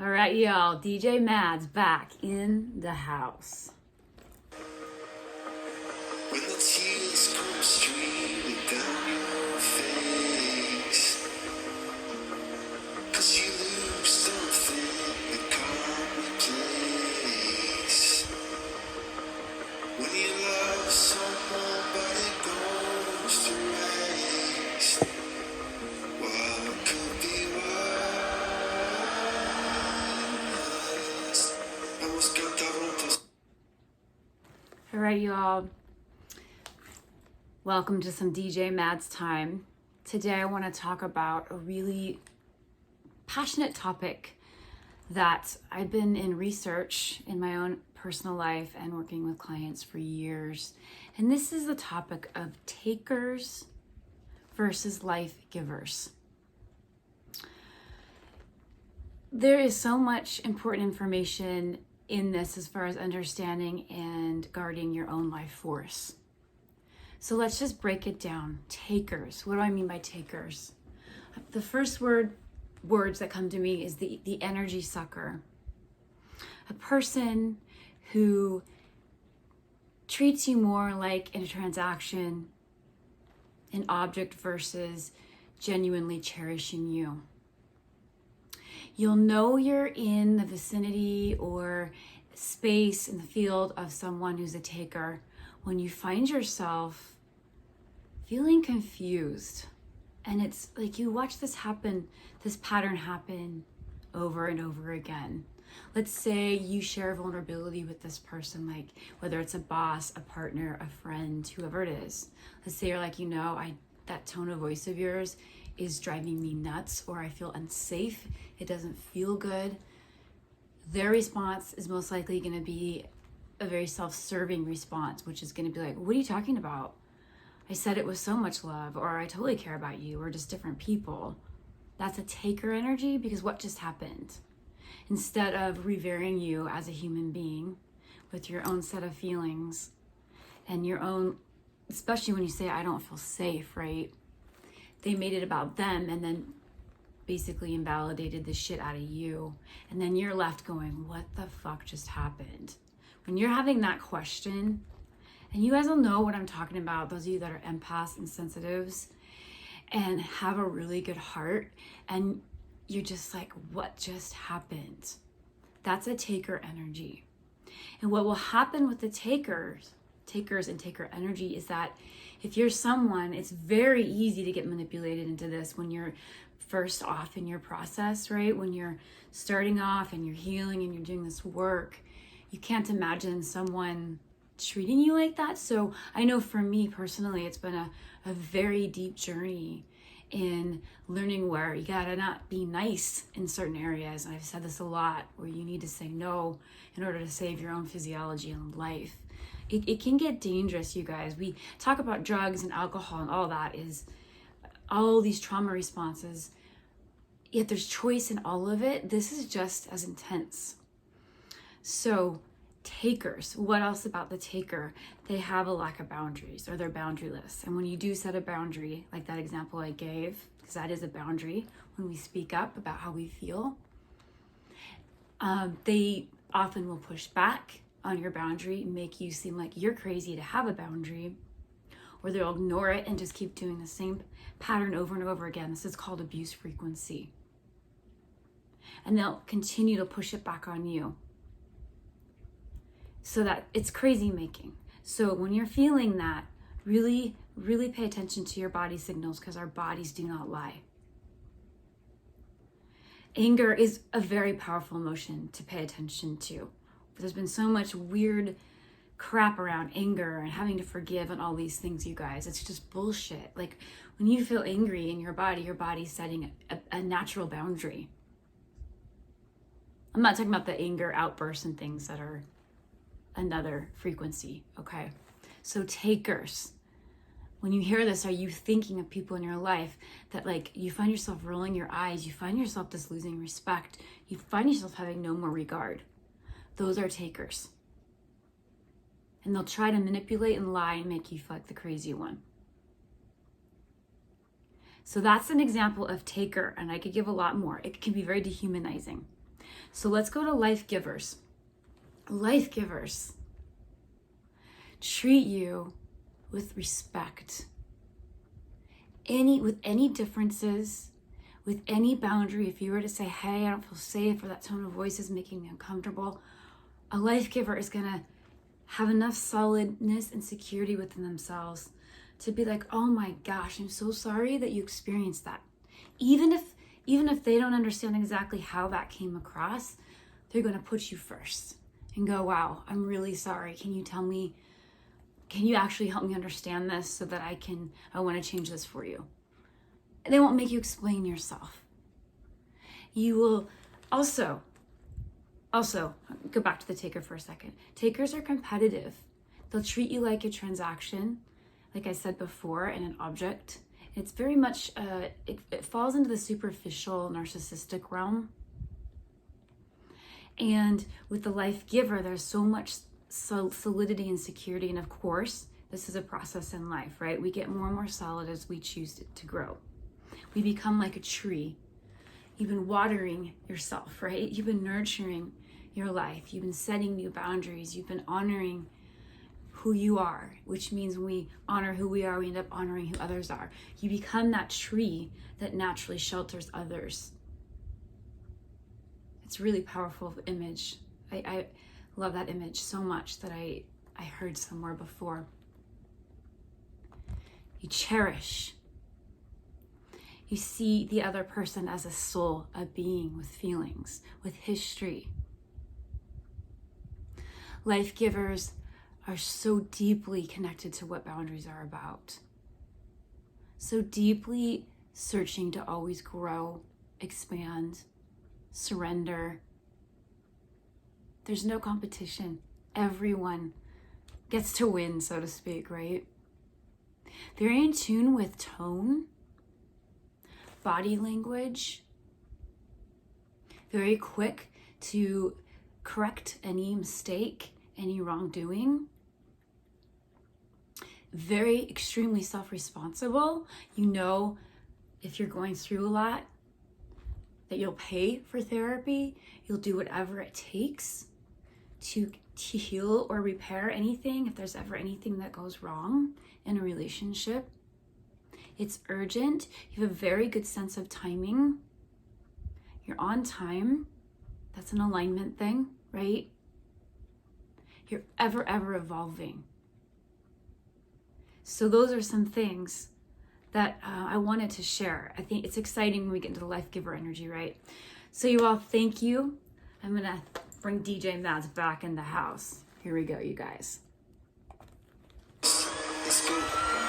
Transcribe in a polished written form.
All right, y'all. DJ Mad's back in the house. When the tears come streaming down your face, 'cause you lose something that commonplace. When you love someone but it goes to waste, what could be worse? Hemos cantado juntos. All right, y'all. Welcome to some DJ Mad's time. Today I want to talk about a really passionate topic that I've been in research in my own personal life and working with clients for years. And this is the topic of takers versus life givers. There is so much important information in this as far as understanding and guarding your own life force. So let's just break it down. Takers. What do I mean by takers? The first words that come to me is the energy sucker. A person who treats you more like in a transaction, an object versus genuinely cherishing you. You'll know you're in the vicinity or space in the field of someone who's a taker when you find yourself feeling confused. And it's like you watch this pattern happen over and over again. Let's say you share vulnerability with this person, like whether it's a boss, a partner, a friend, whoever it is. Let's say you're like, that tone of voice of yours is driving me nuts, or I feel unsafe. It doesn't feel good. Their response is most likely going to be a very self-serving response, which is going to be like, what are you talking about? I said it was so much love, or I totally care about you. We're just different people. That's a taker energy, because what just happened? Instead of revering you as a human being with your own set of feelings and your own, especially when you say, I don't feel safe, right? They made it about them and then basically invalidated the shit out of you. And then you're left going, what the fuck just happened? When you're having that question, and you guys will know what I'm talking about, those of you that are empaths and sensitives and have a really good heart, and you're just like, what just happened? That's a taker energy. And what will happen with the takers and taker energy is that if you're someone, it's very easy to get manipulated into this when you're first off in your process, right? When you're starting off and you're healing and you're doing this work, you can't imagine someone treating you like that. So I know for me personally, it's been a very deep journey in learning where you gotta not be nice in certain areas. And I've said this a lot, where you need to say no in order to save your own physiology and life. It can get dangerous, you guys. We talk about drugs and alcohol and all that, is all these trauma responses, yet there's choice in all of it. This is just as intense. So takers, what else about the taker? They have a lack of boundaries, or they're boundaryless. And when you do set a boundary, like that example I gave, because that is a boundary, when we speak up about how we feel, they often will push back on your boundary, make you seem like you're crazy to have a boundary, or they'll ignore it and just keep doing the same pattern over and over again. This is called abuse frequency. And they'll continue to push it back on you, so that it's crazy making. So when you're feeling that, really, really pay attention to your body signals, because our bodies do not lie. Anger is a very powerful emotion to pay attention to. There's been so much weird crap around anger and having to forgive and all these things, you guys. It's just bullshit. Like when you feel angry in your body's setting a natural boundary. I'm not talking about the anger outbursts and things that are another frequency, okay? So takers, when you hear this, are you thinking of people in your life that like you find yourself rolling your eyes, you find yourself just losing respect, you find yourself having no more regard? Those are takers. And they'll try to manipulate and lie and make you feel like the crazy one. So that's an example of taker, and I could give a lot more. It can be very dehumanizing. So let's go to life givers. Life givers treat you with respect. With any differences, with any boundary, if you were to say, hey, I don't feel safe, or that tone of voice is making me uncomfortable, a life giver is gonna have enough solidness and security within themselves to be like, oh my gosh, I'm so sorry that you experienced that. Even if they don't understand exactly how that came across, they're gonna put you first and go, wow, I'm really sorry. Can you actually help me understand this so that I wanna change this for you? And they won't make you explain yourself. You will also, go back to the taker for a second. Takers are competitive. They'll treat you like a transaction, like I said before, and an object. It's very much, it falls into the superficial narcissistic realm. And with the life giver, there's so much solidity and security. And of course, this is a process in life, right? We get more and more solid as we choose to grow. We become like a tree. You've been watering yourself, right? You've been nurturing your life. You've been setting new boundaries. You've been honoring who you are, which means when we honor who we are, we end up honoring who others are. You become that tree that naturally shelters others. It's a really powerful image. I love that image so much that I heard somewhere before. You cherish. You see the other person as a soul, a being with feelings, with history. Life givers are so deeply connected to what boundaries are about. So deeply searching to always grow, expand, surrender. There's no competition. Everyone gets to win, so to speak, right? Very in tune with tone, body language, very quick to correct any mistake, any wrongdoing. Very extremely self-responsible. You know, if you're going through a lot, that you'll pay for therapy. You'll do whatever it takes to heal or repair anything if there's ever anything that goes wrong in a relationship. It's urgent. You have a very good sense of timing. You're on time. That's an alignment thing, right? You're ever evolving. So those are some things that I wanted to share. I think it's exciting when we get into the life giver energy, right? So you all, thank you. I'm gonna bring DJ Mads back in the house. Here we go, you guys. Let's go.